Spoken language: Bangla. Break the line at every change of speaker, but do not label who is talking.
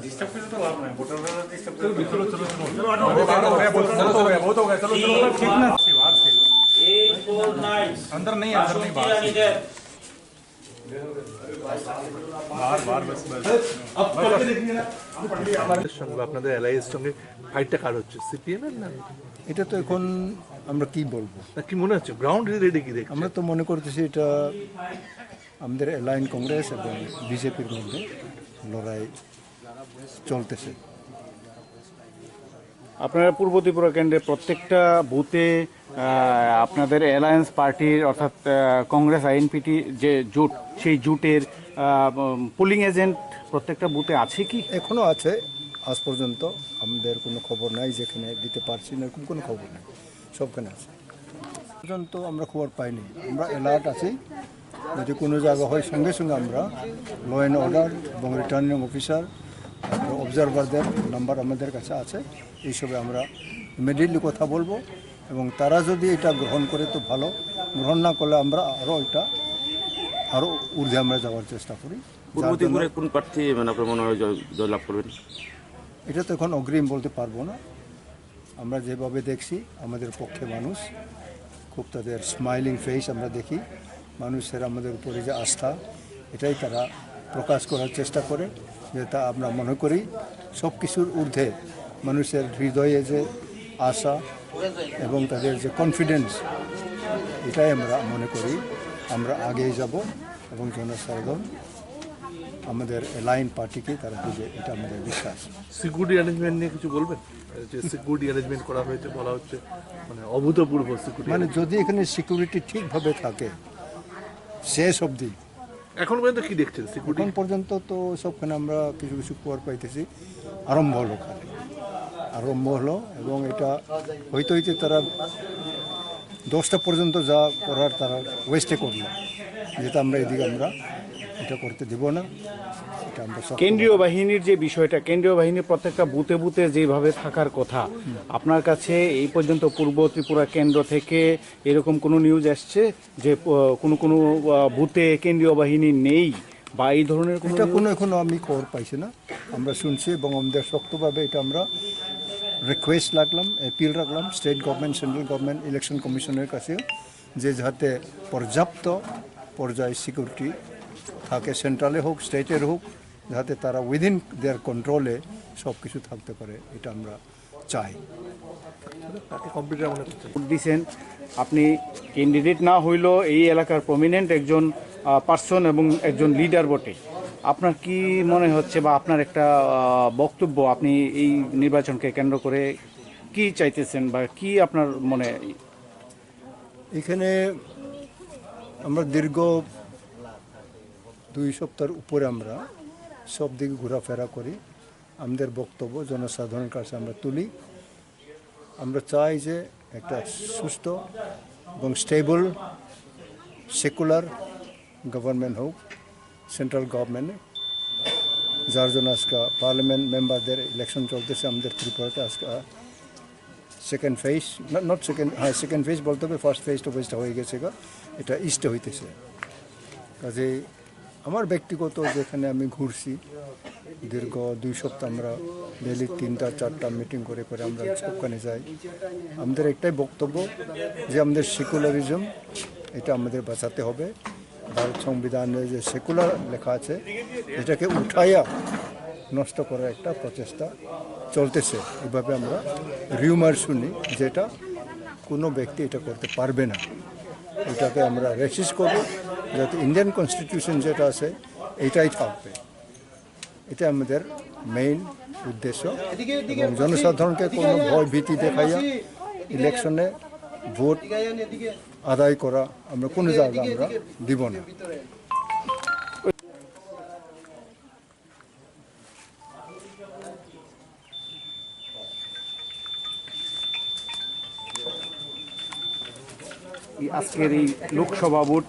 डिस्टर्ब करे तो लाभ नहीं, वोटर डिस्टर्ब चलो बहुत हो गया चलो ठीक ना बाहर से
849
अंदर नहीं बाहर से बाहर बस
अब करके देखिए ना আমাদের সঙ্গে আপনাদের অ্যালায়েন্স সঙ্গে ফাইটটা কার হচ্ছে সিপিএম এর না
এটা তো এখন আমরা কি বলবো
কি মনে হচ্ছে গ্রাউন্ড রিলেটে কি দেখছেন
আমরা তো মনে করতেছি এটা আমাদের অ্যালাইন কংগ্রেস এবং বিজেপির মধ্যে লড়াই চলতেছে।
আপনারা পূর্ব ত্রিপুরা কেন্দ্রে প্রত্যেকটা বুথে আপনাদের অ্যালায়েন্স পার্টির অর্থাৎ কংগ্রেস আইএনপিটি যে জোট সেই জোটের পোলিং এজেন্ট প্রত্যেকটা বুথে আছে কি?
এখনও আছে, আজ পর্যন্ত আমাদের কোনো খবর নাই যেখানে দিতে পারছি না, এরকম কোনো খবর নেই, সবখানে আছে। পর্যন্ত আমরা খবর পাইনি, আমরা অ্যালার্ট আছি, যদি কোনো জায়গা হয় সঙ্গে সঙ্গে আমরা ল অ্যান্ড অর্ডার এবং রিটার্নিং অফিসার অবজারভারদের নাম্বার আমাদের কাছে আছে, এইসবে আমরা ইমিডিয়েটলি কথা বলবো এবং তারা যদি এটা গ্রহণ করে তো ভালো, গ্রহণ না করলে আমরা আরও ঊর্ধ্বে আমরা যাওয়ার চেষ্টা করি।
কোন প্রার্থী মানে আপনার মনে হয় জয়লাভ করবেন?
এটা তো এখন অগ্রিম বলতে পারবো না, আমরা যেভাবে দেখছি আমাদের পক্ষে মানুষ খুব তাদের স্মাইলিং ফেস আমরা দেখি, মানুষের আমাদের উপরে যে আস্থা এটাই তারা প্রকাশ করার চেষ্টা করে, যেটা আমরা মনে করি সব কিছুর ঊর্ধ্বে মানুষের হৃদয়ে যে আশা এবং তাদের যে কনফিডেন্স, এটাই আমরা মনে করি আমরা আগেই যাব এবং জনসাধারণ আমাদের অ্যালাইন পার্টিকে তারা বুঝে, এটা আমাদের বিশ্বাস।
সিকিউরিটি অ্যারেঞ্জমেন্ট নিয়ে কিছু বলবেন? যে সিকিউরিটি অ্যারেঞ্জমেন্ট করা হয়েছে বলা হচ্ছে, মানে অভূতপূর্ব সিকিউরিটি,
মানে যদি এখানে সিকিউরিটি ঠিকভাবে থাকে শেষ অবধি।
এখন পর্যন্ত কি দেখছেন সিকিউরিটি?
এখন পর্যন্ত তো সবখানে আমরা কিছু কিছু খবর পাইতেছি, আরম্ভ হলো খালি আরম্ভ হলো এবং এটা হইতে হইতে তারা 10টা পর্যন্ত যা করার তারা ওয়েস্টে করলো, যেটা আমরা এদিকে আমরা এটা করতে দেব না। এটা আমরা
কেন্দ্রীয় বাহিনীর যে বিষয়টা, কেন্দ্রীয় বাহিনীর প্রত্যেকটা বুথে বুথে যেভাবে থাকার কথা, আপনার কাছে এই পর্যন্ত পূর্ব ত্রিপুরা কেন্দ্র থেকে এরকম কোনো নিউজ আসছে যে কোনো বুথে কেন্দ্রীয় বাহিনী নেই বা এই ধরনের
কোনো এখনো আমি খবর পাইছি না, আমরা শুনছি এবং আমাদের শক্তভাবে এটা আমরা রিকোয়েস্ট রাখলাম, অ্যাপিল রাখলাম state government, central government, election কমিশনের কাছে, যে যাতে পর্যাপ্ত পর্যায়ে সিকিউরিটি থাকে, সেন্ট্রালে হোক স্টেটের হোক, যাতে তারা উইদিন দেয়ার কন্ট্রোলে সব কিছু থাকতে পারে, এটা আমরা চাই।
ভোট দিয়েছেন, আপনি ক্যান্ডিডেট না হইলেও এই এলাকার প্রমিনেন্ট একজন পার্সন এবং একজন লিডার বটে, আপনার কি মনে হচ্ছে বা আপনার একটা বক্তব্য, আপনি এই নির্বাচনকে কেন্দ্র করে কি চাইতেছেন বা কি আপনার মনে?
এখানে আমরা দীর্ঘ 2 সপ্তাহের উপরে আমরা সব দিকে ঘোরাফেরা করি, আমাদের বক্তব্য জনসাধারণের কাছে আমরা তুলি। আমরা চাই যে একটা সুস্থ এবং স্টেবল সেকুলার গভর্নমেন্ট হোক, সেন্ট্রাল গভর্নমেন্টে, যার জন্য আজকে পার্লামেন্ট মেম্বারদের ইলেকশন চলতেছে আমাদের ত্রিপুরাতে। আজকে সেকেন্ড ফেজ, সেকেন্ড ফেজ বলতে হবে, ফার্স্ট ফেজ তো ফেজটা হয়ে গেছে, এটা ইস্টে হইতেছে। কাজে আমার ব্যক্তিগত যেখানে আমি ঘুরছি দীর্ঘ 2 সপ্তাহ, আমরা ডেলি 3টা-4টা মিটিং করে করে আমরা সবখানে যাই, আমাদের একটাই বক্তব্য যে আমাদের সেকুলারিজম এটা আমাদের বাঁচাতে হবে। ভারত সংবিধানে যে সেকুলার লেখা আছে এটাকে উঠাইয়া নষ্ট করার একটা প্রচেষ্টা চলতেছে। এভাবে আমরা রিউমার শুনি যেটা কোনো ব্যক্তি এটা করতে পারবে না, এটাকে আমরা রেসিস্ট করব, যাতে ইন্ডিয়ান কনস্টিটিউশন যেটা আছে এটাই থাকবে। এটা আমাদের মেইন উদ্দেশ্য এবং জনসাধারণকে কোনো ভয় ভীতি দেখাইয়া ইলেকশনে ভোট আদায় করা আমরা কোনো জায়গা আমরা দিব না।
আজকের এই লোকসভা ভোট